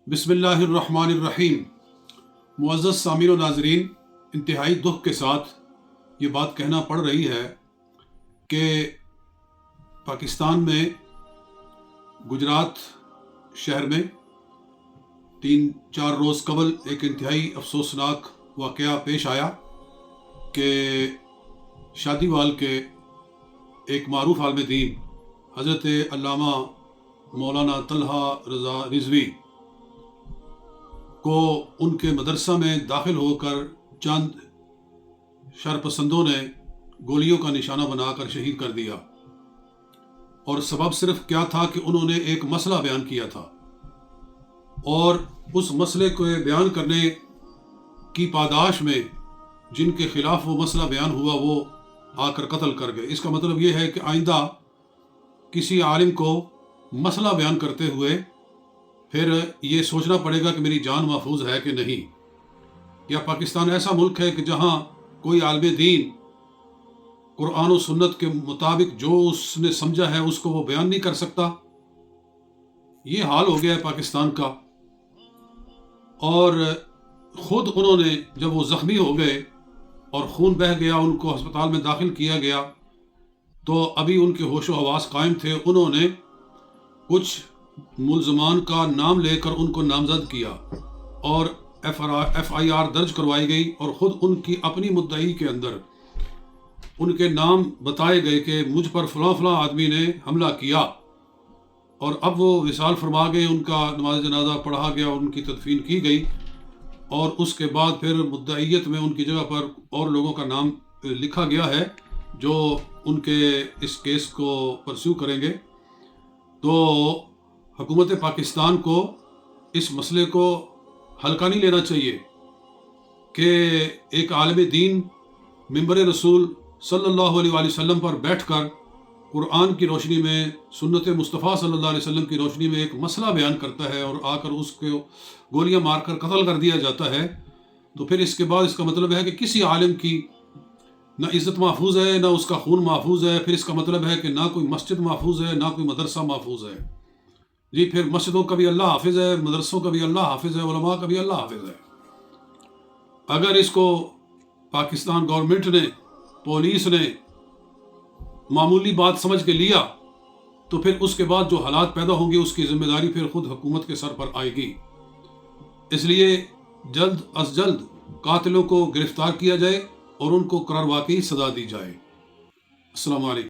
بسم اللہ الرحمن الرحیم۔ معزز سامعین و ناظرین، انتہائی دکھ کے ساتھ یہ بات کہنا پڑ رہی ہے کہ پاکستان میں گجرات شہر میں 3-4 روز قبل ایک انتہائی افسوسناک واقعہ پیش آیا کہ شادی وال کے ایک معروف عالم دین حضرت علامہ مولانا طلحہ رضا رضوی کو ان کے مدرسہ میں داخل ہو کر چند شرپسندوں نے گولیوں کا نشانہ بنا کر شہید کر دیا، اور سبب صرف کیا تھا کہ انہوں نے ایک مسئلہ بیان کیا تھا، اور اس مسئلے کو بیان کرنے کی پاداش میں جن کے خلاف وہ مسئلہ بیان ہوا وہ آ کر قتل کر گئے۔ اس کا مطلب یہ ہے کہ آئندہ کسی عالم کو مسئلہ بیان کرتے ہوئے پھر یہ سوچنا پڑے گا کہ میری جان محفوظ ہے کہ نہیں۔ یا پاکستان ایسا ملک ہے کہ جہاں کوئی عالم دین قرآن و سنت کے مطابق جو اس نے سمجھا ہے اس کو وہ بیان نہیں کر سکتا؟ یہ حال ہو گیا ہے پاکستان کا۔ اور خود انہوں نے جب وہ زخمی ہو گئے اور خون بہہ گیا، ان کو ہسپتال میں داخل کیا گیا، تو ابھی ان کے ہوش و حواس قائم تھے۔ انہوں نے کچھ ملزمان کا نام لے کر ان کو نامزد کیا اور ایف آئی آر درج کروائی گئی، اور خود ان کی اپنی مدعی کے اندر ان کے نام بتائے گئے کہ مجھ پر فلاں فلاں آدمی نے حملہ کیا، اور اب وہ وصال فرما گئے، ان کا نماز جنازہ پڑھا گیا، ان کی تدفین کی گئی، اور اس کے بعد پھر مدعیت میں ان کی جگہ پر اور لوگوں کا نام لکھا گیا ہے جو ان کے اس کیس کو پرسیو کریں گے۔ تو حکومت پاکستان کو اس مسئلے کو ہلکا نہیں لینا چاہیے کہ ایک عالم دین منبر رسول صلی اللہ علیہ وآلہ وسلم پر بیٹھ کر قرآن کی روشنی میں، سنت مصطفیٰ صلی اللہ علیہ وسلم کی روشنی میں ایک مسئلہ بیان کرتا ہے، اور آ کر اس کو گولیاں مار کر قتل کر دیا جاتا ہے، تو پھر اس کے بعد اس کا مطلب ہے کہ کسی عالم کی نہ عزت محفوظ ہے، نہ اس کا خون محفوظ ہے۔ پھر اس کا مطلب ہے کہ نہ کوئی مسجد محفوظ ہے، نہ کوئی مدرسہ محفوظ ہے۔ جی، پھر مسجدوں کا بھی اللہ حافظ ہے، مدرسوں کا بھی اللہ حافظ ہے، علماء کا بھی اللہ حافظ ہے۔ اگر اس کو پاکستان گورنمنٹ نے، پولیس نے معمولی بات سمجھ کے لیا، تو پھر اس کے بعد جو حالات پیدا ہوں گے اس کی ذمہ داری پھر خود حکومت کے سر پر آئے گی۔ اس لیے جلد از جلد قاتلوں کو گرفتار کیا جائے اور ان کو قرار واقعی سزا دی جائے۔ السلام علیکم۔